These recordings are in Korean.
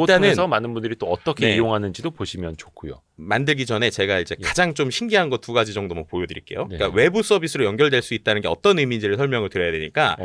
일단은 통해서 많은 분들이 또 어떻게 네. 이용하는지도 보시면 좋고요. 만들기 전에 제가 이제 가장 좀 신기한 거 두 가지 정도만 보여드릴게요. 네. 그러니까 외부 서비스로 연결될 수 있다는 게 어떤 의미인지를 설명을 드려야 되니까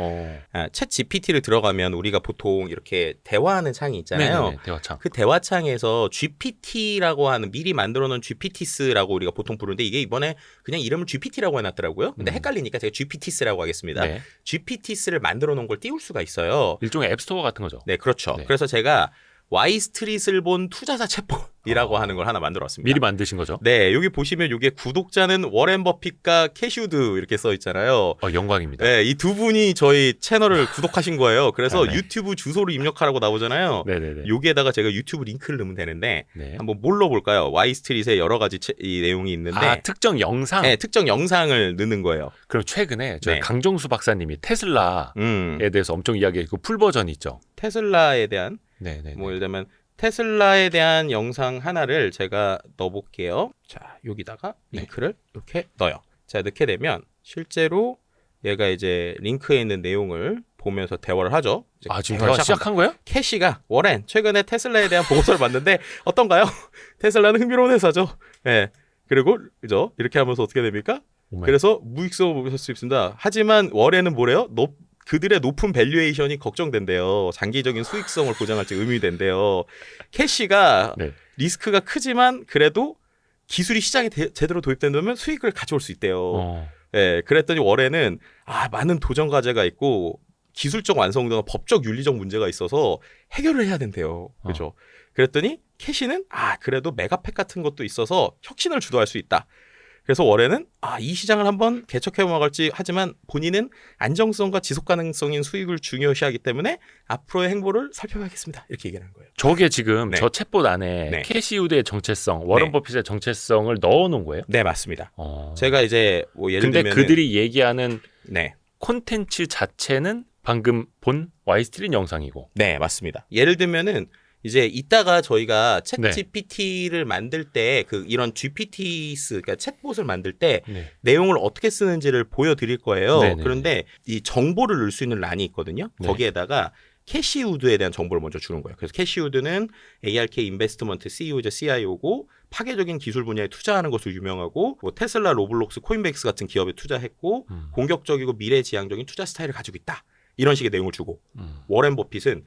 챗 GPT를 들어가면 우리가 보통 이렇게 대화하는 창이 있잖아요. 네네네, 대화창. 그 대화창에서 GPT라고 하는 미리 만들어놓은 GPTs라고 우리가 보통 부르는데 이게 이번에 그냥 이름을 GPT라고 해놨더라고요. 근데 헷갈리니까 제가 GPTs라고 하겠습니다. 네. GPTs를 만들어놓은 걸 띄울 수가 있어요. 일종의 앱스토어 같은 거죠. 네, 그렇죠. 네. 그래서 제가 와이스트릿을 본 투자자 챗봇이라고 하는 걸 하나 만들어왔습니다. 미리 만드신 거죠? 네, 여기 보시면 이게 구독자는 워렌 버핏과 캐시우드 이렇게 써 있잖아요. 영광입니다. 네, 이 두 분이 저희 채널을 구독하신 거예요. 그래서 네. 유튜브 주소를 입력하라고 나오잖아요. 네네네. 여기에다가 제가 유튜브 링크를 넣으면 되는데 네. 한번 뭘로 볼까요? 와이스트릿에 여러 가지 이 내용이 있는데 특정 영상? 네, 특정 영상을 넣는 거예요. 그럼 최근에 저희 네. 강정수 박사님이 테슬라에 대해서 엄청 이야기했고 풀 버전이 있죠. 테슬라에 대한 네네. 뭐 예를 들면 테슬라에 대한 영상 하나를 제가 넣어볼게요. 자, 여기다가 링크를 이렇게 넣어요. 자, 넣게 되면 실제로 얘가 이제 링크에 있는 내용을 보면서 대화를 하죠. 지금 대화 시작한 거예요? 캐시가 워렌 최근에 테슬라에 대한 보고서를 봤는데 어떤가요? 테슬라는 흥미로운 회사죠. 네. 그리고 그죠? 이렇게 하면서 어떻게 됩니까? 그래서 무익성을 보실 수 있습니다. 하지만 워렌은 뭐래요? 그들의 높은 밸류에이션이 걱정된대요. 장기적인 수익성을 보장할지 의미된대요. 캐시가 리스크가 크지만 그래도 기술이 시장에 제대로 도입된다면 수익을 가져올 수 있대요. 네, 그랬더니 워렌은 많은 도전 과제가 있고 기술적 완성도나 법적 윤리적 문제가 있어서 해결을 해야 된대요. 그렇죠? 그랬더니 캐시는 그래도 메가팩 같은 것도 있어서 혁신을 주도할 수 있다. 그래서 워렌은 이 시장을 한번 개척해 먹을지 하지만 본인은 안정성과 지속 가능성인 수익을 중요시하기 때문에 앞으로의 행보를 살펴봐야겠습니다. 이렇게 얘기하는 거예요. 저게 지금 저 챗봇 안에 캐시우드의 정체성, 워런 버핏의 정체성을 넣어놓은 거예요? 네, 맞습니다. 제가 이제 뭐 예를 들면 그들이 얘기하는 콘텐츠 자체는 방금 본 와이스트릿 영상이고. 네, 맞습니다. 예를 들면은 이제 이따가 저희가 챗 GPT를 만들 때 이런 GPTs 그러니까 챗봇을 만들 때 내용을 어떻게 쓰는지를 보여드릴 거예요. 그런데 이 정보를 넣을 수 있는 란이 있거든요. 거기에다가 캐시우드에 대한 정보를 먼저 주는 거예요. 그래서 캐시우드는 ARK 인베스트먼트 CEO이자 CIO고 파괴적인 기술 분야에 투자하는 것으로 유명하고 뭐 테슬라, 로블록스, 코인베이스 같은 기업에 투자했고 공격적이고 미래지향적인 투자 스타일을 가지고 있다. 이런 식의 내용을 주고 워렌 버핏은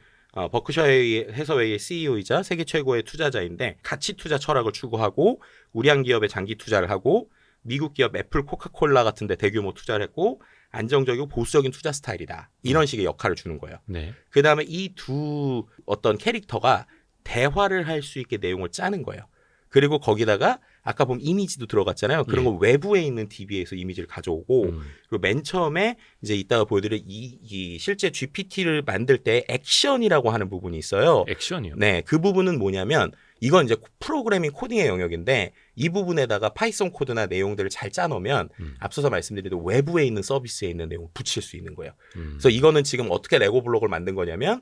버크셔 해서웨이의 CEO이자 세계 최고의 투자자인데 가치 투자 철학을 추구하고 우량 기업에 장기 투자를 하고 미국 기업 애플, 코카콜라 같은 데 대규모 투자를 했고 안정적이고 보수적인 투자 스타일이다. 이런 식의 역할을 주는 거예요. 그다음에 이 두 어떤 캐릭터가 대화를 할 수 있게 내용을 짜는 거예요. 그리고 거기다가 아까 보면 이미지도 들어갔잖아요. 그런 거 외부에 있는 DB에서 이미지를 가져오고 그리고 맨 처음에 이제 이따가 보여드릴 이 실제 GPT를 만들 때 액션이라고 하는 부분이 있어요. 액션이요? 네, 그 부분은 뭐냐면 이건 이제 프로그래밍 코딩의 영역인데 이 부분에다가 파이썬 코드나 내용들을 잘 짜놓으면 앞서서 말씀드린 대로 외부에 있는 서비스에 있는 내용을 붙일 수 있는 거예요. 그래서 이거는 지금 어떻게 레고 블록을 만든 거냐면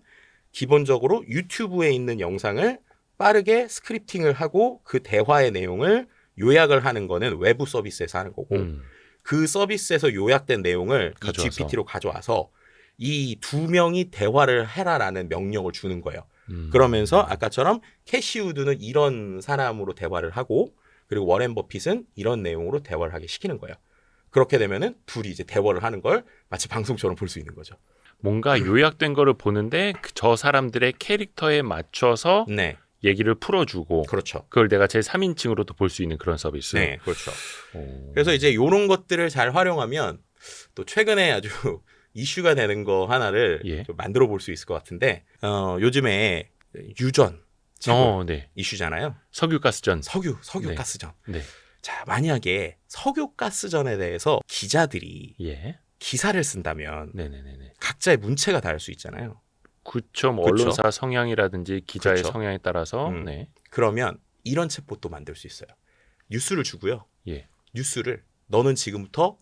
기본적으로 유튜브에 있는 영상을 빠르게 스크립팅을 하고 그 대화의 내용을 요약을 하는 거는 외부 서비스에서 하는 거고 그 서비스에서 요약된 내용을 이 GPT로 가져와서 이 두 명이 대화를 해라라는 명령을 주는 거예요. 그러면서 아까처럼 캐시우드는 이런 사람으로 대화를 하고 그리고 워렌 버핏은 이런 내용으로 대화를 하게 시키는 거예요. 그렇게 되면은 둘이 이제 대화를 하는 걸 마치 방송처럼 볼 수 있는 거죠. 뭔가 요약된 거를 보는데 저 사람들의 캐릭터에 맞춰서 얘기를 풀어주고 그걸 내가 제 3인칭으로도 볼 수 있는 그런 서비스. 네, 그렇죠. 그래서 이제 이런 것들을 잘 활용하면 또 최근에 아주 이슈가 되는 거 하나를 좀 만들어 볼 수 있을 것 같은데 요즘에 유전 이슈잖아요. 석유가스전. 석유가스전. 자, 만약에 석유가스전에 대해서 기자들이 기사를 쓴다면 각자의 문체가 다를 수 있잖아요. 그렇죠. 뭐 언론사 성향이라든지 기자의 성향에 따라서. 그러면 이런 챗봇도 만들 수 있어요. 뉴스를 주고요. 뉴스를 너는 지금부터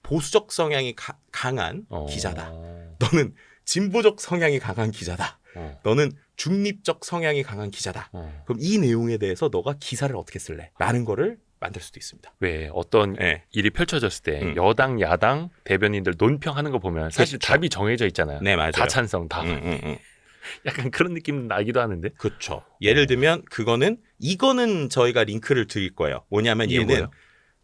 보수적 성향이 강한 기자다. 너는 진보적 성향이 강한 기자다. 너는 중립적 성향이 강한 기자다. 그럼 이 내용에 대해서 너가 기사를 어떻게 쓸래? 라는 거를 만들 수도 있습니다. 왜 어떤 일이 펼쳐졌을 때 여당, 야당 대변인들 논평하는 거 보면 사실 답이 정해져 있잖아요. 네, 맞아요. 다 찬성, 다. 약간 그런 느낌 나기도 하는데. 그렇죠. 예를 들면 이거는 저희가 링크를 드릴 거예요. 뭐냐면 얘는 뭐예요?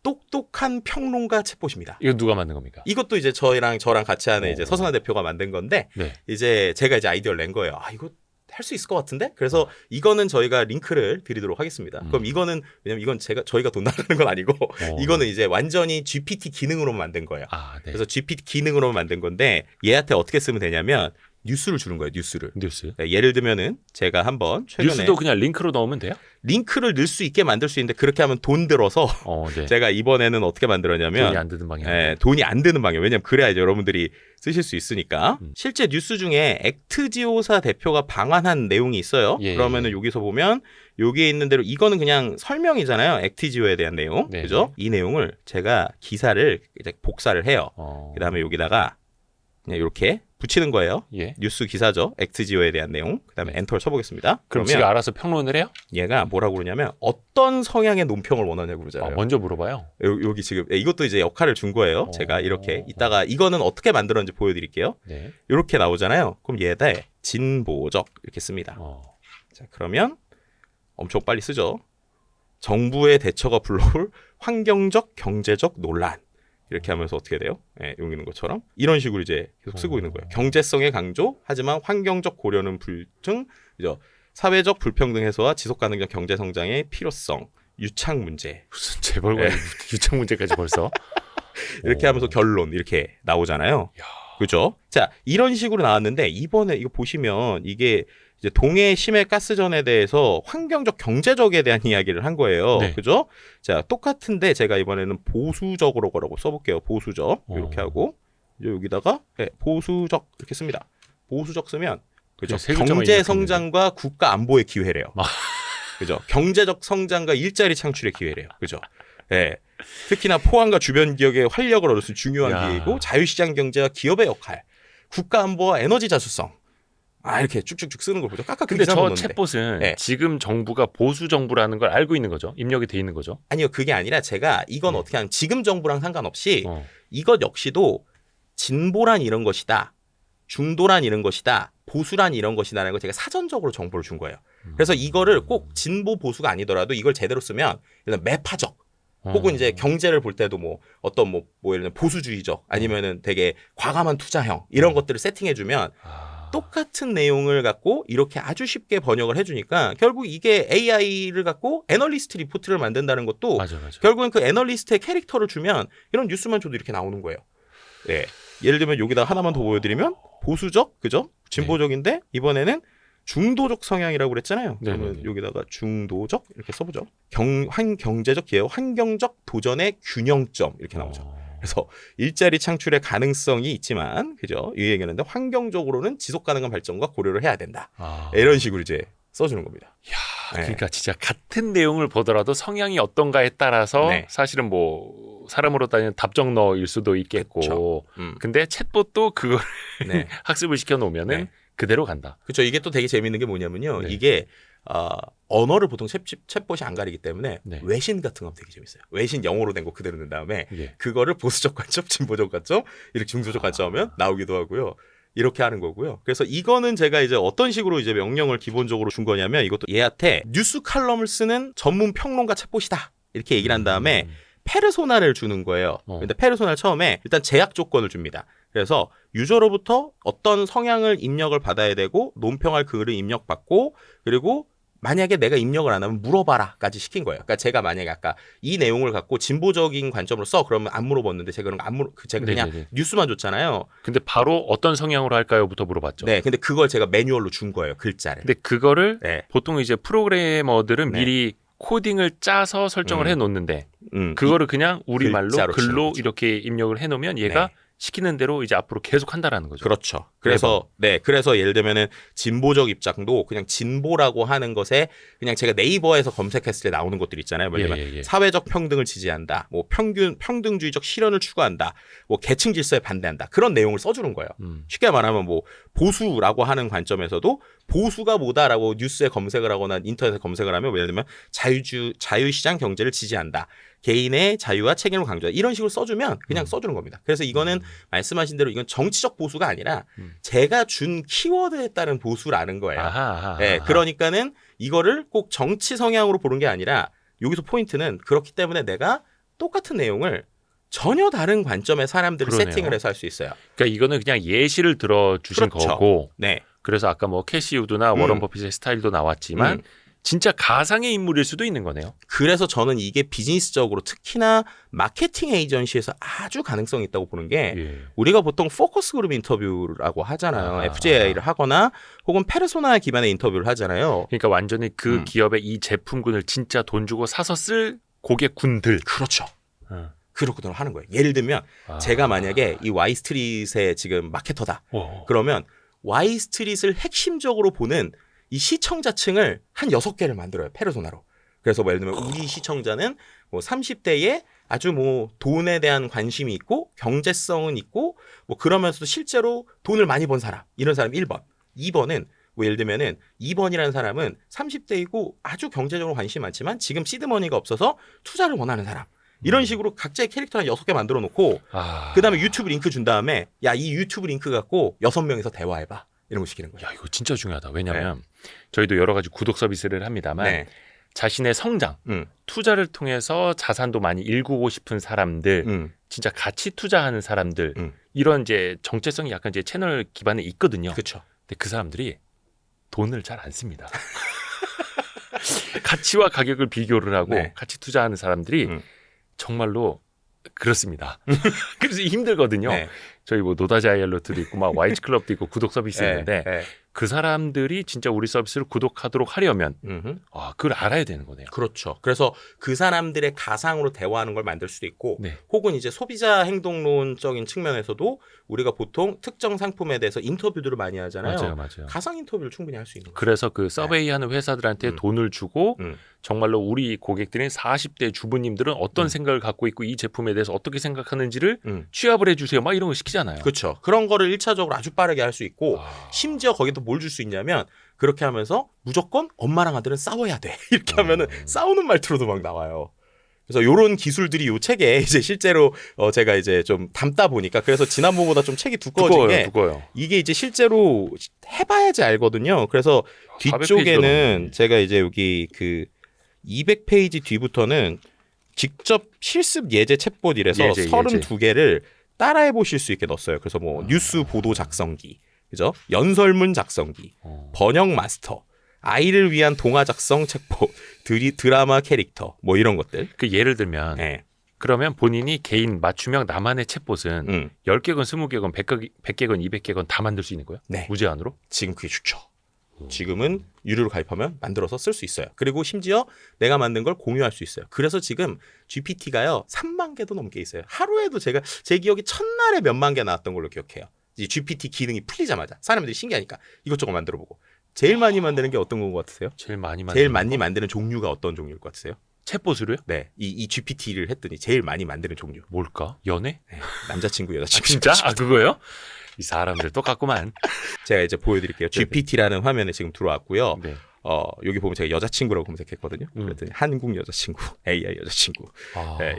똑똑한 평론가 챗봇입니다. 이거 누가 만든 겁니까? 이것도 이제 저랑 같이 하는 이제 서승환 대표가 만든 건데 네. 이제 제가 이제 아이디어를 낸 거예요. 이거 할 수 있을 것 같은데? 그래서 이거는 저희가 링크를 드리도록 하겠습니다. 그럼 이거는 왜냐면 이건 저희가 돈 나가는 건 아니고 이거는 이제 완전히 GPT 기능으로만 만든 거예요. 네. 그래서 GPT 기능으로만 만든 건데 얘한테 어떻게 쓰면 되냐면 뉴스를 주는 거예요. 뉴스를. 네, 예를 들면은 제가 한번 최근에 뉴스도 그냥 링크로 넣으면 돼요? 링크를 넣을 수 있게 만들 수 있는데 그렇게 하면 돈 들어서 네. 제가 이번에는 어떻게 만들었냐면 돈이 안 드는 방향. 돈이 안 드는 방향. 왜냐면 그래야 이제 여러분들이 쓰실 수 있으니까. 실제 뉴스 중에 액트지오사 대표가 방한한 내용이 있어요. 그러면은 여기서 보면 여기에 있는 대로 이거는 그냥 설명이잖아요. 액트지오에 대한 내용. 그죠? 이 내용을 제가 기사를 이제 복사를 해요. 그다음에 여기다가 그냥 이렇게 붙이는 거예요. 뉴스 기사죠. 액트지오에 대한 내용. 그다음에 엔터를 쳐보겠습니다. 그럼 지가 알아서 평론을 해요? 얘가 뭐라고 그러냐면 어떤 성향의 논평을 원하냐고 그러잖아요. 먼저 물어봐요. 여기 지금 이것도 이제 역할을 준 거예요. 제가 이렇게 이따가 이거는 어떻게 만들었는지 보여드릴게요. 이렇게 나오잖아요. 그럼 얘에다 진보적 이렇게 씁니다. 자, 그러면 엄청 빨리 쓰죠. 정부의 대처가 불러올 환경적, 경제적 논란. 이렇게 하면서 어떻게 돼요? 여기 있는 것처럼 이런 식으로 이제 계속 쓰고 있는 거예요. 경제성의 강조, 하지만 환경적 고려는 불증, 사회적 불평등 해소와 지속 가능한 경제 성장의 필요성, 유착 문제. 무슨 재벌과 유착 문제까지 벌써? 이렇게 하면서 결론 이렇게 나오잖아요. 그죠? 자, 이런 식으로 나왔는데 이번에 이거 보시면 이게 이제 동해 심해 가스전에 대해서 환경적 경제적에 대한 이야기를 한 거예요. 그죠? 자, 똑같은데 제가 이번에는 보수적으로 거라고 써볼게요. 보수적 이렇게 하고 이제 여기다가 보수적 이렇게 씁니다. 보수적 쓰면 그죠? 경제 성장과 국가 안보의 기회래요. 그죠? 경제적 성장과 일자리 창출의 기회래요. 그죠? 특히나 포항과 주변 지역의 활력을 얻을 수 있는 중요한 기회이고 자유시장 경제와 기업의 역할, 국가 안보와 에너지 자주성. 이렇게 쭉쭉쭉 쓰는 걸 보죠. 근데 저 챗봇은 지금 정부가 보수 정부라는 걸 알고 있는 거죠? 입력이 돼 있는 거죠? 아니요. 그게 아니라 제가 이건 어떻게 하면 지금 정부랑 상관없이 이것 역시도 진보란 이런 것이다. 중도란 이런 것이다. 보수란 이런 것이다라는 걸 제가 사전적으로 정보를 준 거예요. 그래서 이거를 꼭 진보 보수가 아니더라도 이걸 제대로 쓰면 일단 매파적 혹은 이제 경제를 볼 때도 어떤 예를 들면 보수주의적 아니면은 되게 과감한 투자형 이런 것들을 세팅해주면 똑같은 내용을 갖고 이렇게 아주 쉽게 번역을 해주니까 결국 이게 AI를 갖고 애널리스트 리포트를 만든다는 것도 결국엔 그 애널리스트의 캐릭터를 주면 이런 뉴스만 줘도 이렇게 나오는 거예요. 예를 들면 여기다 하나만 더 보여드리면 보수적, 그죠? 진보적인데 이번에는 중도적 성향이라고 그랬잖아요. 그러면 여기다가 중도적 이렇게 써보죠. 경제적 기회, 환경적 도전의 균형점 이렇게 나오죠. 그래서 일자리 창출의 가능성이 있지만, 그죠? 이 얘기하는데 환경적으로는 지속 가능한 발전과 고려를 해야 된다. 이런 식으로 이제 써주는 겁니다. 그러니까 진짜 같은 내용을 보더라도 성향이 어떤가에 따라서 사실은 사람으로 따지면 답정너일 수도 있겠고, 근데 챗봇도 그걸 학습을 시켜놓으면은 그대로 간다. 그렇죠. 이게 또 되게 재밌는 게 뭐냐면요. 이게 언어를 보통 챗봇이 안 가리기 때문에 외신 같은 거 하면 되게 재밌어요. 외신 영어로 된 거 그대로 낸 다음에 그거를 보수적 관점, 진보적 관점, 이렇게 중도적 관점 하면 나오기도 하고요. 이렇게 하는 거고요. 그래서 이거는 제가 이제 어떤 식으로 이제 명령을 기본적으로 준 거냐면 이것도 얘한테 뉴스 칼럼을 쓰는 전문 평론가 챗봇이다. 이렇게 얘기를 한 다음에 페르소나를 주는 거예요. 근데 페르소나를 처음에 일단 제약 조건을 줍니다. 그래서 유저로부터 어떤 성향을 입력을 받아야 되고 논평할 글을 입력받고 그리고 만약에 내가 입력을 안 하면 물어봐라까지 시킨 거예요. 그러니까 제가 만약에 아까 이 내용을 갖고 진보적인 관점으로 써 그러면 안 물어봤는데 제가 그런 거 제가 그냥 뉴스만 줬잖아요. 근데 바로 어떤 성향으로 할까요?부터 물어봤죠. 근데 그걸 제가 매뉴얼로 준 거예요. 글자를. 근데 그거를 보통 이제 프로그래머들은 미리 코딩을 짜서 설정을 해놓는데 그거를 그냥 우리말로 글로 이렇게 입력을 해놓으면 얘가 시키는 대로 이제 앞으로 계속 한다라는 거죠. 그렇죠. 그래서 그래서 예를 들면은 진보적 입장도 그냥 진보라고 하는 것에 그냥 제가 네이버에서 검색했을 때 나오는 것들 있잖아요. 뭐냐면 사회적 평등을 지지한다. 평등주의적 실현을 추구한다. 계층 질서에 반대한다. 그런 내용을 써주는 거예요. 쉽게 말하면 보수라고 하는 관점에서도 보수가 뭐다라고 뉴스에 검색을 하거나 인터넷에 검색을 하면 예를 들면 자유시장 경제를 지지한다. 개인의 자유와 책임을 강조하다 이런 식으로 써주면 그냥 써주는 겁니다. 그래서 이거는 말씀하신 대로 이건 정치적 보수가 아니라 제가 준 키워드에 따른 보수라는 거예요. 네, 그러니까는 이거를 꼭 정치 성향으로 보는 게 아니라 여기서 포인트는 그렇기 때문에 내가 똑같은 내용을 전혀 다른 관점의 사람들을 그러네요. 세팅을 해서 할 수 있어요. 그러니까 이거는 그냥 예시를 들어주신 그렇죠. 거고 네. 그래서 아까 뭐 캐시 우드나 워런 버핏의 스타일도 나왔지만 진짜 가상의 인물일 수도 있는 거네요. 그래서 저는 이게 비즈니스적으로 특히나 마케팅 에이전시에서 아주 가능성이 있다고 보는 게 우리가 보통 포커스 그룹 인터뷰라고 하잖아요. FJI를 하거나 혹은 페르소나 기반의 인터뷰를 하잖아요. 그러니까 완전히 그 기업의 이 제품군을 진짜 돈 주고 사서 쓸 고객군들. 그렇죠. 그렇게 하는 거예요. 예를 들면 제가 만약에 이 와이스트릿의 지금 마케터다. 그러면 와이스트릿을 핵심적으로 보는 이 시청자층을 한 6개를 만들어요. 페르소나로. 그래서 뭐 예를 들면 우리 시청자는 뭐 30대에 아주 뭐 돈에 대한 관심이 있고 경제성은 있고 뭐 그러면서도 실제로 돈을 많이 번 사람. 이런 사람 1번. 2번은 뭐 예를 들면은 2번이라는 사람은 30대이고 아주 경제적으로 관심이 많지만 지금 시드머니가 없어서 투자를 원하는 사람. 이런 식으로 각자의 캐릭터 한 6개 만들어 놓고 그다음에 유튜브 링크 준 다음에 야, 이 유튜브 링크 갖고 6명이서 대화해봐. 이런 거 시키는 거예요. 야, 이거 진짜 중요하다. 왜냐하면 저희도 여러 가지 구독 서비스를 합니다만 자신의 성장, 투자를 통해서 자산도 많이 일구고 싶은 사람들, 진짜 같이 투자하는 사람들 이런 이제 정체성이 약간 이제 채널 기반에 있거든요. 그렇죠. 근데 그 사람들이 돈을 잘 안 씁니다. 가치와 가격을 비교를 하고 같이 투자하는 사람들이 정말로 그렇습니다. 그래서 힘들거든요. 저희 뭐 노다자이알로트도 있고 막 와이즈 클럽도 있고 구독 서비스 있는데 그 사람들이 진짜 우리 서비스를 구독하도록 하려면 그걸 알아야 되는 거네요. 그렇죠. 그래서 그 사람들의 가상으로 대화하는 걸 만들 수도 있고 혹은 이제 소비자 행동론적인 측면에서도 우리가 보통 특정 상품에 대해서 인터뷰들을 많이 하잖아요. 맞아요. 가상 인터뷰를 충분히 할 수 있는 거예요. 그래서 그 서베이하는 회사들한테 돈을 주고 정말로 우리 고객들인 40대 주부님들은 어떤 생각을 갖고 있고 이 제품에 대해서 어떻게 생각하는지를 취합을 해주세요. 막 이런 거 시키잖아요. 그렇죠. 그런 거를 1차적으로 아주 빠르게 할 수 있고 심지어 거기도 뭘 줄 수 있냐면 그렇게 하면서 무조건 엄마랑 아들은 싸워야 돼. 이렇게 하면은 싸우는 말투로도 막 나와요. 그래서 요런 기술들이 요 책에 이제 실제로 제가 이제 좀 담다 보니까 그래서 지난번보다 좀 책이 두꺼워진 게 이게 이제 실제로 해봐야지 알거든요. 그래서 뒤쪽에는 제가 이제 여기 그 200페이지 뒤부터는 직접 실습 예제 챗봇 이래서 32개를 따라해 보실 수 있게 넣었어요. 그래서 뭐 뉴스 보도 작성기, 그죠? 연설문 작성기, 번역 마스터, 아이를 위한 동화 작성 책보, 드라마 캐릭터, 뭐 이런 것들. 그 예를 들면 그러면 본인이 개인 맞춤형 나만의 챗봇은 10개건 20개건 100개건 200개건 다 만들 수 있는 거예요? 무제한으로? 지금 그게 좋죠. 지금은 유료로 가입하면 만들어서 쓸 수 있어요. 그리고 심지어 내가 만든 걸 공유할 수 있어요. 그래서 지금 GPT가요 3만 개도 넘게 있어요. 하루에도 제 기억이 첫날에 몇만 개 나왔던 걸로 기억해요. 이 GPT 기능이 풀리자마자 사람들이 신기하니까 이것저것 만들어보고. 제일 많이 만드는 게 어떤 것 같으세요? 제일 많이 만드는 종류가 어떤 종류일 것 같으세요? 챗봇으로요? 네, 이 GPT를 했더니 제일 많이 만드는 종류. 뭘까? 연애? 남자친구, 여자친구. 진짜? 그거예요? 이 사람들 똑같구만. 제가 이제 보여드릴게요. GPT라는 화면에 지금 들어왔고요. 여기 보면 제가 여자친구라고 검색했거든요. 그랬더니 한국 여자친구, AI 여자친구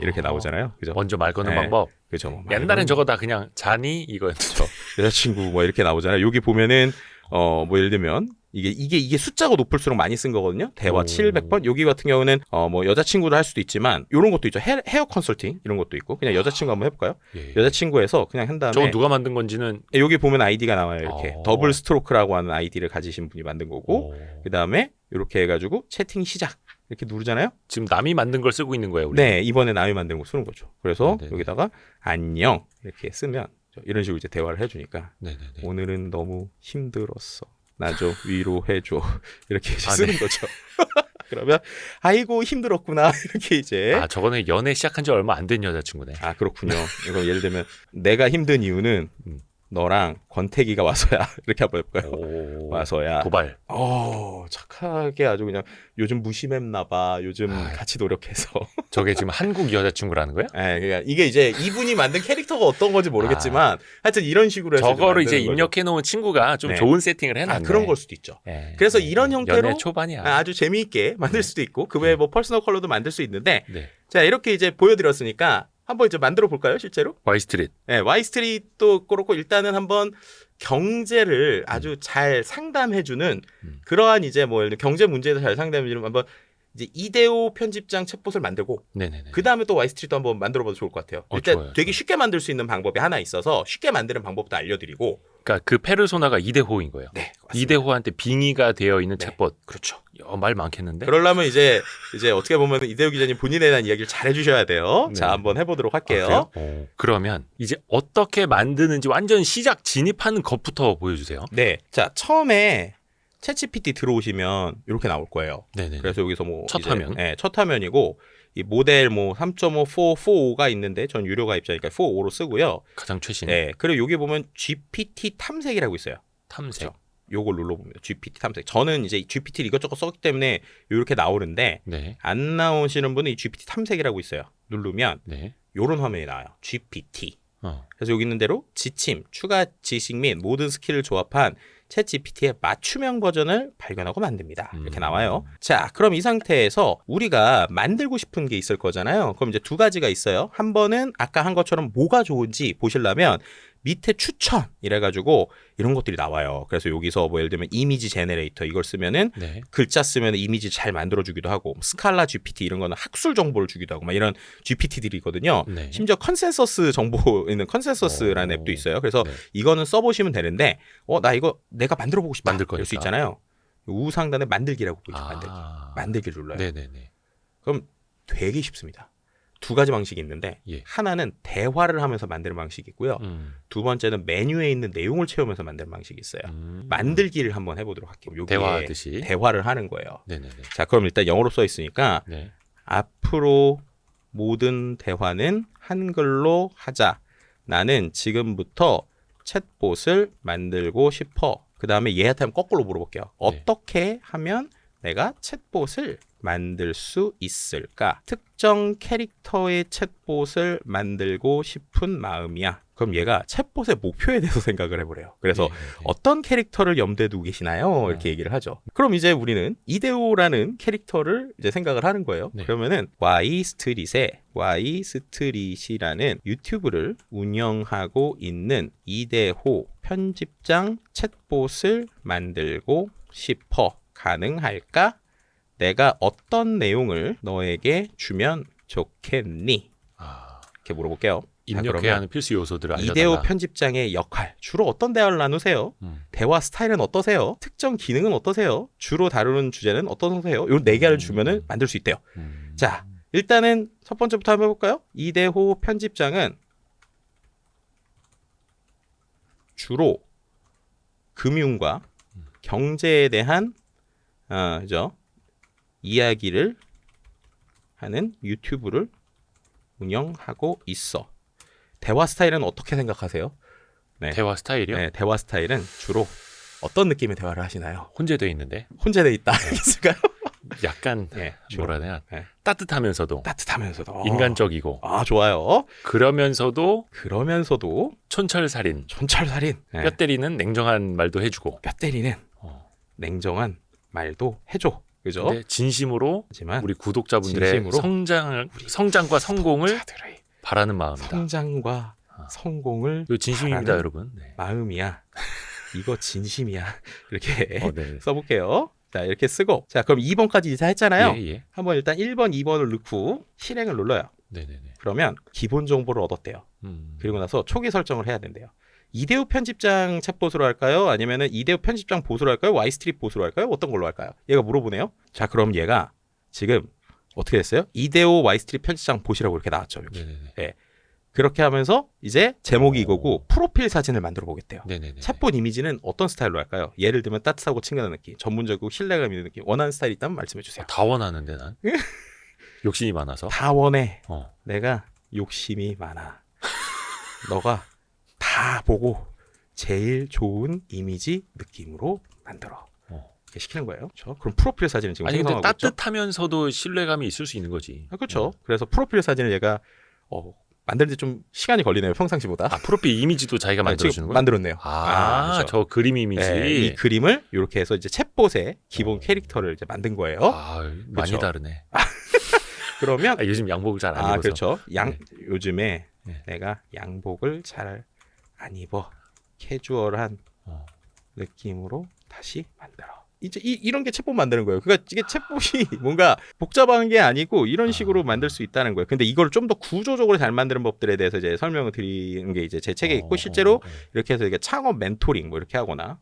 이렇게 나오잖아요. 그죠? 먼저 말 거는 방법. 그죠? 뭐 옛날엔 저거 다 그냥 자니 이거였죠. 여자친구 뭐 이렇게 나오잖아요. 여기 보면은 뭐 예를 들면 이게 숫자가 높을수록 많이 쓴 거거든요. 대화 700번. 여기 같은 경우는 뭐 여자친구도 할 수도 있지만 이런 것도 있죠. 헤어 컨설팅 이런 것도 있고 그냥 여자친구 한번 해볼까요? 여자친구에서 그냥 한 다음에 저거 누가 만든 건지는 여기 보면 아이디가 나와요. 이렇게 더블 스트로크라고 하는 아이디를 가지신 분이 만든 거고 그 다음에 이렇게 해가지고 채팅 시작 이렇게 누르잖아요. 지금 남이 만든 걸 쓰고 있는 거예요. 우리. 네, 이번에 남이 만든 거 쓰는 거죠. 그래서 여기다가 안녕 이렇게 쓰면 이런 식으로 이제 대화를 해주니까 오늘은 너무 힘들었어. 나 좀 위로해줘. 이렇게 쓰는 거죠. 그러면 아이고 힘들었구나 이렇게 이제. 저거는 연애 시작한 지 얼마 안 된 여자친구네. 그렇군요. 이거 예를 들면 내가 힘든 이유는 너랑 권태기가 와서야 이렇게 한번 해볼까요? 와서야 도발. 착하게 아주 그냥 요즘 무심했나봐. 요즘 같이 노력해서. 저게 지금 한국 여자친구라는 거야? 네, 그러니까 이게 이제 이분이 만든 캐릭터가 어떤 건지 모르겠지만 하여튼 이런 식으로 해서 저거를 이제 입력해 놓은 친구가 좀 좋은 세팅을 해놨네. 그런 걸 수도 있죠. 그래서 이런 형태로 연애 초반이야. 아주 재미있게 만들 수도 있고 그 외에 뭐 퍼스널 컬러도 만들 수 있는데 자 이렇게 이제 보여드렸으니까 한번 이제 만들어 볼까요, 실제로? Y스트릿. 네, Y스트릿도 그렇고 일단은 한번 경제를 아주 잘 상담해주는 그러한 이제 뭐 경제 문제도 잘 상담해주는 한번 이제 이대호 편집장 챗봇을 만들고 그 다음에 또 Y스트릿도 한번 만들어봐도 좋을 것 같아요. 일단 좋아요, 되게 쉽게 만들 수 있는 방법이 하나 있어서 쉽게 만드는 방법도 알려드리고. 그러니까 그 페르소나가 이대호인 거예요. 네, 이대호한테 빙의가 되어 있는 챗봇. 그렇죠. 말 많겠는데? 그러려면 이제 어떻게 보면 이대호 기자님 본인에 대한 이야기를 잘 해주셔야 돼요. 자, 한번 해보도록 할게요. 그러면 이제 어떻게 만드는지 완전 시작 진입하는 것부터 보여주세요. 네, 자 처음에 챗GPT 들어오시면 이렇게 나올 거예요. 네네. 그래서 여기서 뭐 첫 화면. 네, 첫 화면이고 이 모델 뭐 3.5, 4.5가 있는데 전 유료 가입자니까 4.5로 쓰고요. 가장 최신. 네, 그리고 여기 보면 GPT 탐색이라고 있어요. 탐색. 그렇죠? 요걸 눌러봅니다. GPT 탐색. 저는 이제 GPT를 이것저것 썼기 때문에 이렇게 나오는데 안 나오시는 분은 이 GPT 탐색이라고 있어요. 누르면 요런 화면이 나와요. GPT. 그래서 여기 있는 대로 지침, 추가 지식 및 모든 스킬을 조합한 챗GPT의 맞춤형 버전을 발견하고 만듭니다. 이렇게 나와요. 자, 그럼 이 상태에서 우리가 만들고 싶은 게 있을 거잖아요. 그럼 이제 두 가지가 있어요. 한 번은 아까 한 것처럼 뭐가 좋은지 보시려면 밑에 추천 이래가지고 이런 것들이 나와요. 그래서 여기서 뭐 예를 들면 이미지 제네레이터 이걸 쓰면은 글자 쓰면 이미지 잘 만들어주기도 하고 스칼라 GPT 이런 거는 학술 정보를 주기도 하고 막 이런 GPT들이 있거든요. 심지어 컨센서스 정보 있는 컨센서스라는 앱도 있어요. 그래서 이거는 써보시면 되는데 나 이거 내가 만들어보고 싶다. 만들 거니까. 이럴 수 있잖아요. 우상단에 만들기라고 보이죠. 만들기를 눌러요. 그럼 되게 쉽습니다. 두 가지 방식이 있는데 하나는 대화를 하면서 만드는 방식이 있고요. 두 번째는 메뉴에 있는 내용을 채우면서 만드는 방식이 있어요. 만들기를 한번 해보도록 할게요. 여기에 대화하듯이. 대화를 하는 거예요. 자, 그럼 일단 영어로 써 있으니까 앞으로 모든 대화는 한글로 하자. 나는 지금부터 챗봇을 만들고 싶어. 그 다음에 얘한테 거꾸로 물어볼게요. 어떻게 하면 내가 챗봇을 만들 수 있을까? 특정 캐릭터의 챗봇을 만들고 싶은 마음이야. 그럼 얘가 챗봇의 목표에 대해서 생각을 해보래요. 그래서 어떤 캐릭터를 염두에 두고 계시나요? 이렇게 얘기를 하죠. 그럼 이제 우리는 이대호라는 캐릭터를 이제 생각을 하는 거예요. 그러면은 Y스트릿이라는 유튜브를 운영하고 있는 이대호 편집장 챗봇을 만들고 싶어. 가능할까? 내가 어떤 내용을 너에게 주면 좋겠니? 이렇게 물어볼게요. 입력해야 하는 필수 요소들을 알려달라. 이대호 편집장의 역할, 주로 어떤 대화를 나누세요? 대화 스타일은 어떠세요? 특정 기능은 어떠세요? 주로 다루는 주제는 어떠세요? 요 4개를 주면은 만들 수 있대요. 자, 일단은 첫 번째부터 한번 해볼까요? 이대호 편집장은 주로 금융과 경제에 대한 그죠? 이야기를 하는 유튜브를 운영하고 있어. 대화 스타일은 어떻게 생각하세요? 대화 스타일이요? 네, 대화 스타일은 주로 어떤 느낌의 대화를 하시나요? 혼재돼 있는데. 혼재돼 있다. 알겠을까요? 약간 뭐라 해야 되나? 따뜻하면서도 인간적이고. 좋아요. 그러면서도 촌철살인. 뼈 때리는 냉정한 말도 해주고. 뼈 때리는 냉정한 말도 해줘. 그죠? 근데 진심으로 하지만 우리 구독자분들의 성장과 성공을 바라는 마음이다. 성장과 성공을 진심입니다, 여러분. 마음이야. 이거 진심이야. 이렇게 써볼게요. 자, 이렇게 쓰고. 자, 그럼 2번까지 이제 했잖아요. 한번 일단 1번, 2번을 넣고 실행을 눌러요. 그러면 기본 정보를 얻었대요. 그리고 나서 초기 설정을 해야 된대요. 이대호 편집장 챗봇으로 할까요? 아니면은 이대호 편집장 봇으로 할까요? Y스트릿 봇으로 할까요? 어떤 걸로 할까요? 얘가 물어보네요. 자, 그럼 얘가 지금 어떻게 됐어요? 이대호 Y스트릿 편집장 봇이라고 이렇게 나왔죠. 여기. 그렇게 하면서 이제 제목이 이거고 프로필 사진을 만들어 보겠대요. 챗봇 이미지는 어떤 스타일로 할까요? 예를 들면 따뜻하고 친근한 느낌, 전문적이고 신뢰감 있는 느낌. 원하는 스타일이 있다면 말씀해 주세요. 다 원하는데 난. 욕심이 많아서. 다 원해. 내가 욕심이 많아. 너가 다 보고 제일 좋은 이미지 느낌으로 만들어. 이렇게 시키는 거예요. 그렇죠? 그럼 프로필 사진을 지금 생성하고 근데 있죠. 따뜻하면서도 신뢰감이 있을 수 있는 거지. 그렇죠. 그래서 프로필 사진을 얘가 만드는데 좀 시간이 걸리네요. 평상시보다. 프로필 이미지도 자기가 만들어주는 거예요? 만들었네요. 그렇죠. 저 그림 이미지. 네, 이 그림을 이렇게 해서 이제 챗봇의 기본 캐릭터를 이제 만든 거예요. 많이 그렇죠? 다르네. 그러면 요즘 양복을 잘 안 입어서. 그렇죠. 요즘에 내가 양복을 잘 안 입어. 캐주얼한 느낌으로 다시 만들어. 이제 이런 게 챗봇 만드는 거예요. 그러니까 이게 챗봇이 뭔가 복잡한 게 아니고 이런 식으로 만들 수 있다는 거예요. 근데 이걸 좀 더 구조적으로 잘 만드는 법들에 대해서 이제 설명을 드리는 게 이제 제 책에 있고 실제로 이렇게 해서 이게 창업 멘토링 뭐 이렇게 하거나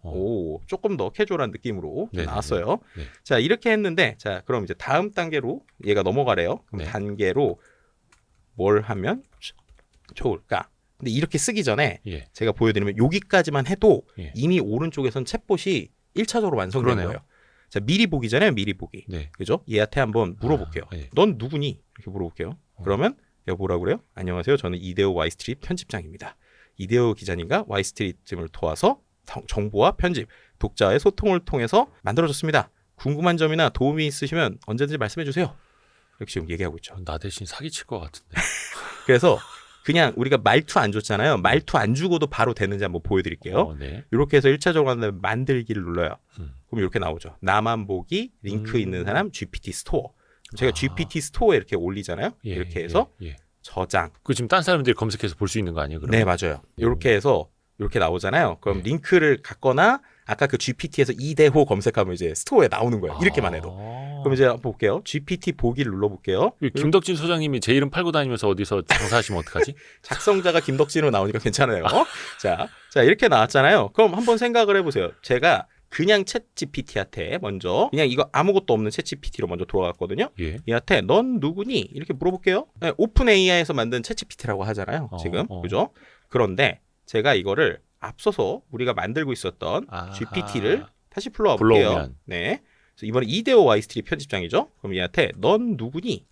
조금 더 캐주얼한 느낌으로 나왔어요. 자, 이렇게 했는데 자, 그럼 이제 다음 단계로 얘가 넘어가래요. 그럼 단계로 뭘 하면 좋을까? 근데 이렇게 쓰기 전에 제가 보여드리면 여기까지만 해도 이미 오른쪽에선 챗봇이 1차적으로 완성된 거예요. 자, 미리 보기잖아요. 미리 보기. 그죠? 얘한테 한번 물어볼게요. 넌 누구니? 이렇게 물어볼게요. 그러면 얘가 뭐라고 그래요? 안녕하세요. 저는 이데오 와이스트릿 편집장입니다. 이데오 기자님과 와이스트릿을 도와서 정보와 편집, 독자와의 소통을 통해서 만들어졌습니다. 궁금한 점이나 도움이 있으시면 언제든지 말씀해 주세요. 이렇게 지금 얘기하고 있죠. 나 대신 사기칠 것 같은데. 그래서 그냥 우리가 말투 안 줬잖아요. 말투 안 주고도 바로 되는지 한번 보여드릴게요. 이렇게 해서 1차적으로 만들기를 눌러요. 그럼 이렇게 나오죠. 나만 보기, 링크 있는 사람, GPT 스토어. 제가 GPT 스토어에 이렇게 올리잖아요. 이렇게 해서 저장. 그 지금 딴 사람들이 검색해서 볼 수 있는 거 아니에요? 그러면? 네, 맞아요. 이렇게 해서 이렇게 나오잖아요. 그럼 링크를 갖거나 아까 그 GPT에서 이대호 검색하면 이제 스토어에 나오는 거예요. 이렇게만 해도. 그럼 이제 한번 볼게요. GPT 보기를 눌러볼게요. 김덕진 소장님이 제 이름 팔고 다니면서 어디서 장사하시면 어떡하지? 작성자가 김덕진으로 나오니까 괜찮아요. 자, 이렇게 나왔잖아요. 그럼 한번 생각을 해보세요. 제가 그냥 챗 GPT한테 먼저 그냥 이거 아무것도 없는 챗 GPT로 먼저 돌아갔거든요. 얘한테 넌 누구니? 이렇게 물어볼게요. 네, 오픈 AI에서 만든 챗 GPT라고 하잖아요. 지금 그죠? 그런데 제가 이거를 앞서서 우리가 만들고 있었던 GPT를 다시 불러와 볼게요. 네. 그래서 이번에 이데오 와이스트릿 편집장이죠. 그럼 얘한테 넌 누구니?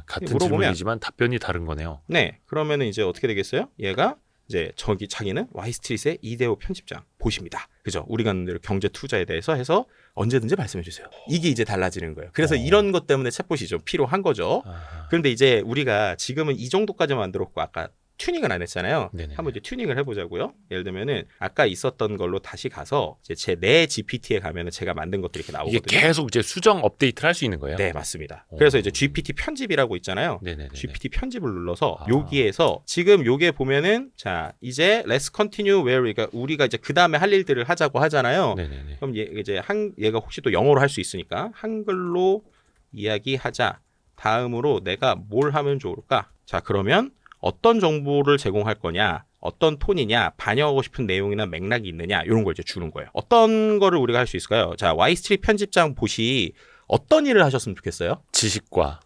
같은 질문이지만 답변이 다른 거네요. 네. 그러면은 이제 어떻게 되겠어요? 얘가 이제 자기는 와이스트릿의 이데오 편집장 보십니다. 그죠? 우리가 하는 대로 경제 투자에 대해서 해서 언제든지 말씀해 주세요. 이게 이제 달라지는 거예요. 그래서 이런 것 때문에 챗봇이 좀 필요한 거죠. 그런데 이제 우리가 지금은 이 정도까지만 만들었고 아까 튜닝을 안 했잖아요. 한번 이제 튜닝을 해보자고요. 예를 들면은 아까 있었던 걸로 다시 가서 이제 내 GPT에 가면은 제가 만든 것들이 이렇게 나오거든요. 이게 계속 이제 수정 업데이트를 할 수 있는 거예요? 네, 맞습니다. 그래서 이제 GPT 편집이라고 있잖아요. GPT 편집을 눌러서 여기에서 지금 요게 보면은 자 이제 Let's continue where 우리가 이제 그 다음에 할 일들을 하자고 하잖아요. 그럼 얘가 혹시 또 영어로 할 수 있으니까 한글로 이야기하자. 다음으로 내가 뭘 하면 좋을까? 자 그러면 어떤 정보를 제공할 거냐, 어떤 톤이냐, 반영하고 싶은 내용이나 맥락이 있느냐 이런 걸 이제 주는 거예요. 어떤 거를 우리가 할 수 있을까요? 자, 와이스트릿 편집장 보시 어떤 일을 하셨으면 좋겠어요? 지식과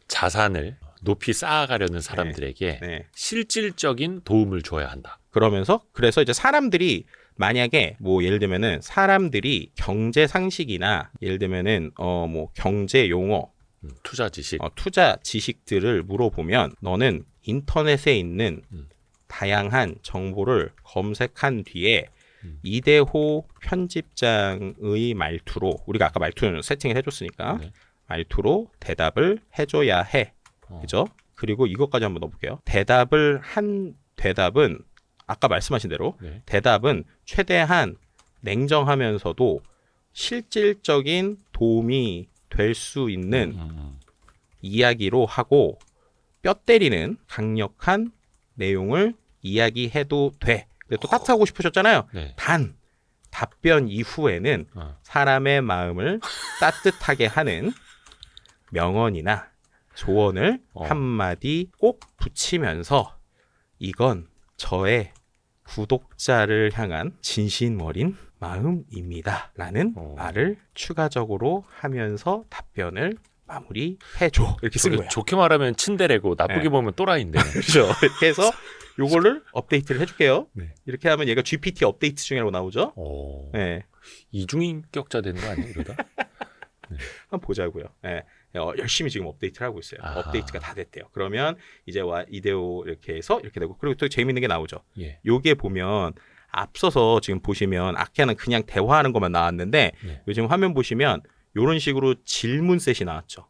자산을 높이 쌓아가려는 사람들에게 실질적인 도움을 줘야 한다. 그래서 이제 사람들이 만약에 뭐 예를 들면은 사람들이 경제 상식이나 예를 들면은 뭐 경제 용어 투자 지식 투자 지식들을 물어보면 너는 인터넷에 있는 다양한 정보를 검색한 뒤에 이대호 편집장의 말투로 우리가 아까 말투는 세팅을 해줬으니까 말투로 대답을 해줘야 해. 그죠? 그리고 이것까지 한번 넣어볼게요. 대답은 아까 말씀하신 대로 대답은 최대한 냉정하면서도 실질적인 도움이 될 수 있는 이야기로 하고 뼈 때리는 강력한 내용을 이야기해도 돼. 근데 또 따뜻하고 싶으셨잖아요. 단 답변 이후에는 사람의 마음을 따뜻하게 하는 명언이나 조언을 한마디 꼭 붙이면서 이건 저의 구독자를 향한 진심 어린 마음입니다. 라는 말을 추가적으로 하면서 답변을 마무리해줘. 이렇게 쓰는 거예요. 좋게 말하면 친데레고 나쁘게 보면 또라이인데. 그렇죠. 이렇게 해서 요거를 업데이트를 해줄게요. 이렇게 하면 얘가 GPT 업데이트 중이라고 나오죠. 이중인격자 되는 거 아니에요? 이러다? 한번 보자고요. 열심히 지금 업데이트를 하고 있어요. 업데이트가 다 됐대요. 그러면 이제 이데오 이렇게 해서 이렇게 되고 그리고 또 재밌는 게 나오죠. 요게 보면 앞서서 지금 보시면 아까는 그냥 대화하는 것만 나왔는데 네. 요즘 화면 보시면 이런 식으로 질문 셋이 나왔죠.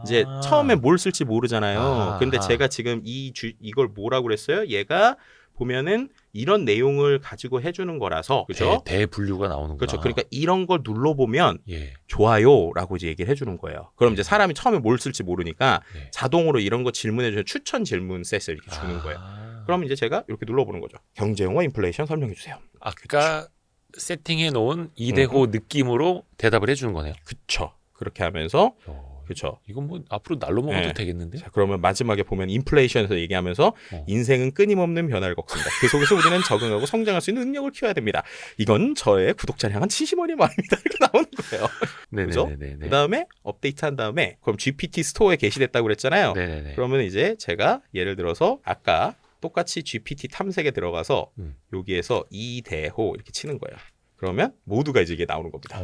이제 처음에 뭘 쓸지 모르잖아요. 근데 제가 지금 이걸 뭐라고 그랬어요? 얘가 보면은 이런 내용을 가지고 해주는 거라서 그죠? 대분류가 나오는 거죠. 그렇죠. 그러니까 이런 걸 눌러보면 예. 좋아요라고 이제 얘기를 해주는 거예요. 그럼 이제 사람이 처음에 뭘 쓸지 모르니까 자동으로 이런 거 질문해주는 추천 질문 셋을 이렇게 주는 거예요. 그럼 이제 제가 이렇게 눌러보는 거죠. 경제용어 인플레이션 설명해 주세요. 아까 세팅해 놓은 이대호 느낌으로 대답을 해주는 거네요. 그렇죠. 그렇게 하면서 그렇죠. 이건 뭐 앞으로 날로 먹어도 되겠는데? 자, 그러면 마지막에 보면 인플레이션에서 얘기하면서 인생은 끊임없는 변화를 겪습니다. 그 속에서 우리는 적응하고 성장할 수 있는 능력을 키워야 됩니다. 이건 저의 구독자를 향한 진심어린 마음입니다. 이렇게 나오는 거예요. 그렇죠? 그다음에 업데이트한 다음에 그럼 GPT 스토어에 게시됐다고 그랬잖아요. 네네네. 그러면 이제 제가 예를 들어서 아까 똑같이 GPT 탐색에 들어가서 여기에서 이대호 이렇게 치는 거예요. 그러면 모두가 이제 이게 나오는 겁니다.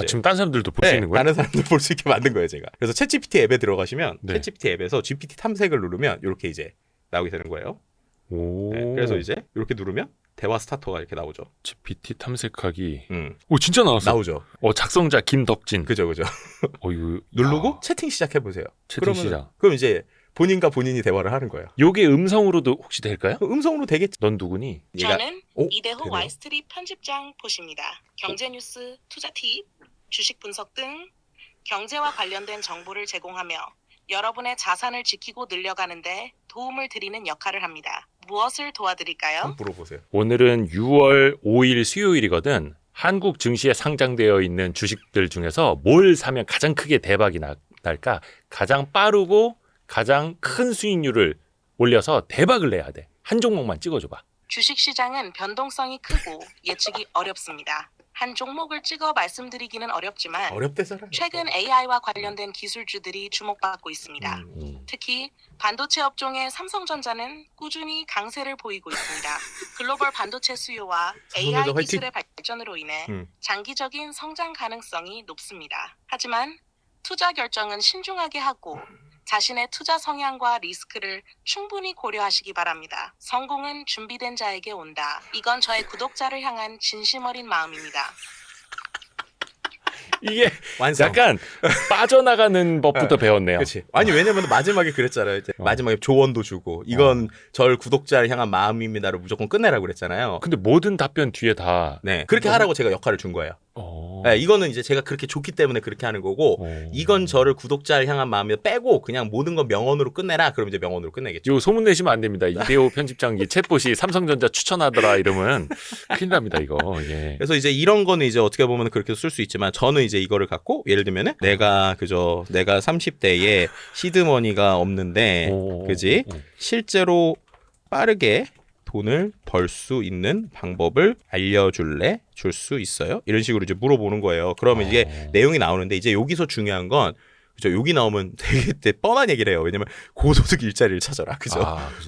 지금 다른 사람들도 볼 수 있는 거예요? 다른 사람들 볼 수 있게 만든 거예요, 제가. 그래서 챗GPT 앱에 들어가시면 챗GPT 앱에서 GPT 탐색을 누르면 이렇게 이제 나오게 되는 거예요. 네, 그래서 이제 이렇게 누르면 대화 스타터가 이렇게 나오죠. GPT 탐색하기. 오, 진짜 나왔어. 나오죠. 작성자 김덕진. 그죠. 이거 누르고 채팅 시작해 보세요. 채팅 시작. 그럼 이제 본인과 본인이 대화를 하는 거예요. 요게 음성으로도 혹시 될까요? 음성으로 되겠지. 넌 누구니? 저는 이대호 와이스트릿 편집장 보십니다. 경제 뉴스, 투자 팁, 주식 분석 등 경제와 관련된 정보를 제공하며 여러분의 자산을 지키고 늘려가는데 도움을 드리는 역할을 합니다. 무엇을 도와드릴까요? 한번 물어보세요. 오늘은 6월 5일 수요일이거든. 한국 증시에 상장되어 있는 주식들 중에서 뭘 사면 가장 크게 대박이 날까? 가장 빠르고 가장 큰 수익률을 올려서 대박을 내야 돼. 한 종목만 찍어줘봐. 주식시장은 변동성이 크고 예측이 어렵습니다. 한 종목을 찍어 말씀드리기는 어렵지만 어렵대잖아요. 최근 AI와 관련된 기술주들이 주목받고 있습니다. 특히 반도체 업종의 삼성전자는 꾸준히 강세를 보이고 있습니다. 글로벌 반도체 수요와 AI 기술의 발전으로 인해 장기적인 성장 가능성이 높습니다. 하지만 투자 결정은 신중하게 하고 자신의 투자 성향과 리스크를 충분히 고려하시기 바랍니다. 성공은 준비된 자에게 온다. 이건 저의 구독자를 향한 진심 어린 마음입니다. 이게 완성. 약간 빠져나가는 법부터 배웠네요. 그렇지. 아니 왜냐면 마지막에 그랬잖아요. 이제 마지막에 조언도 주고 이건 절 구독자를 향한 마음입니다를 무조건 끝내라고 그랬잖아요. 근데 모든 답변 뒤에 다 그렇게 하라고 제가 역할을 준 거예요. 이거는 이제 제가 그렇게 좋기 때문에 그렇게 하는 거고 이건 저를 구독자를 향한 마음이 빼고 그냥 모든 건 명언으로 끝내라. 그럼 이제 명언으로 끝내겠죠. 요 소문 내시면 안 됩니다. 이대호 편집장이 챗봇이 삼성전자 추천하더라 이러면 큰일 납니다 이거. 예. 그래서 이제 이런 거는 이제 어떻게 보면 그렇게 쓸 수 있지만 저는 이제 이거를 갖고 예를 들면은 내가 30대에 시드머니가 없는데 그지 실제로 빠르게 돈을 벌 수 있는 방법을 알려줄래? 줄 수 있어요? 이런 식으로 이제 물어보는 거예요. 그러면 이게 내용이 나오는데 이제 여기서 중요한 건 그죠? 여기 나오면 되게 뻔한 얘기를 해요. 왜냐면 고소득 일자리를 찾아라. 그죠?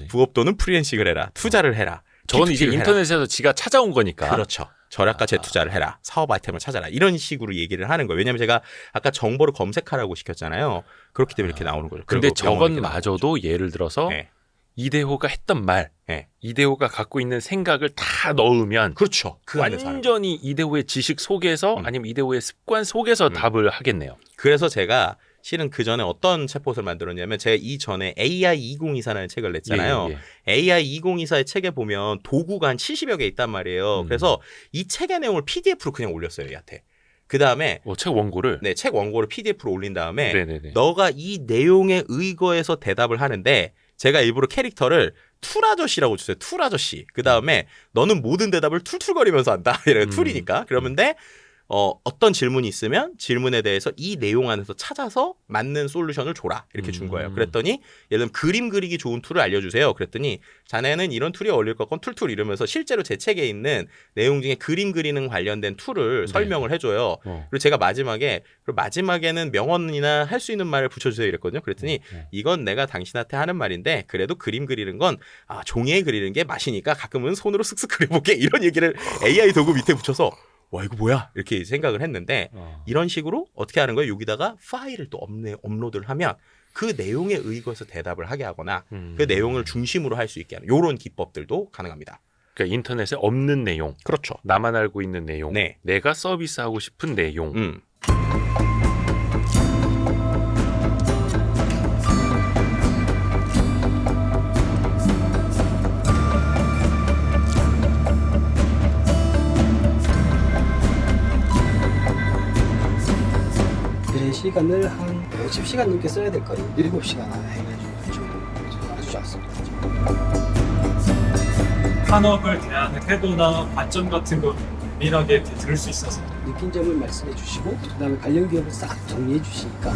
부업 또는 프리랜싱을 해라. 투자를 해라. 저건 이제 인터넷에서 지가 찾아온 거니까. 그렇죠. 절약과 재투자를 해라. 사업 아이템을 찾아라. 이런 식으로 얘기를 하는 거예요. 왜냐면 제가 아까 정보를 검색하라고 시켰잖아요. 그렇기 때문에 이렇게 나오는 거죠. 근데 저건마저도 예를 들어서 이대호가 했던 말, 이대호가 갖고 있는 생각을 다 넣으면 그렇죠. 완전히 이대호의 지식 속에서 아니면 이대호의 습관 속에서 답을 하겠네요. 그래서 제가 실은 그 전에 어떤 챗봇을 만들었냐면 제가 이전에 AI 2024라는 책을 냈잖아요. AI 2024의 책에 보면 도구가 한 70여 개 있단 말이에요. 그래서 이 책의 내용을 PDF로 그냥 올렸어요, 얘한테. 그 다음에 책 원고를 책 원고를 PDF로 올린 다음에 너가 이 내용에 의거해서 대답을 하는데 제가 일부러 캐릭터를 툴아저씨라고 주세요. 툴아저씨. 그 다음에 너는 모든 대답을 툴툴거리면서 한다. 이래요. 툴이니까. 그러는데 어떤 질문이 있으면 질문에 대해서 이 내용 안에서 찾아서 맞는 솔루션을 줘라. 이렇게 준 거예요. 그랬더니 예를 들면 그림 그리기 좋은 툴을 알려주세요. 그랬더니 자네는 이런 툴이 어울릴 것 같건 툴툴 이러면서 실제로 제 책에 있는 내용 중에 그림 그리는 관련된 툴을 설명을 해줘요. 그리고 제가 마지막에는 명언이나 할 수 있는 말을 붙여주세요 이랬거든요. 그랬더니 이건 내가 당신한테 하는 말인데 그래도 그림 그리는 건 종이에 그리는 게 맛이니까 가끔은 손으로 쓱쓱 그려볼게. 이런 얘기를 AI 도구 밑에 붙여서 와 이거 뭐야 이렇게 생각을 했는데 이런 식으로 어떻게 하는 거예요? 여기다가 파일을 또 업로드를 하면 그 내용에 의거해서 대답을 하게 하거나 그 내용을 중심으로 할 수 있게 하는 이런 기법들도 가능합니다. 그러니까 인터넷에 없는 내용. 그렇죠. 나만 알고 있는 내용. 네. 내가 서비스하고 싶은 내용. 시간을 한 50시간 넘게 써야 될 거예요. 7시간 안에 해가지고 아주 좋았습니다. 산업을 대하는 태도나 관점 같은 거 민하게 들을 수 있어서 느낀 점을 말씀해 주시고 그 다음에 관련 기업을 싹 정리해 주시니까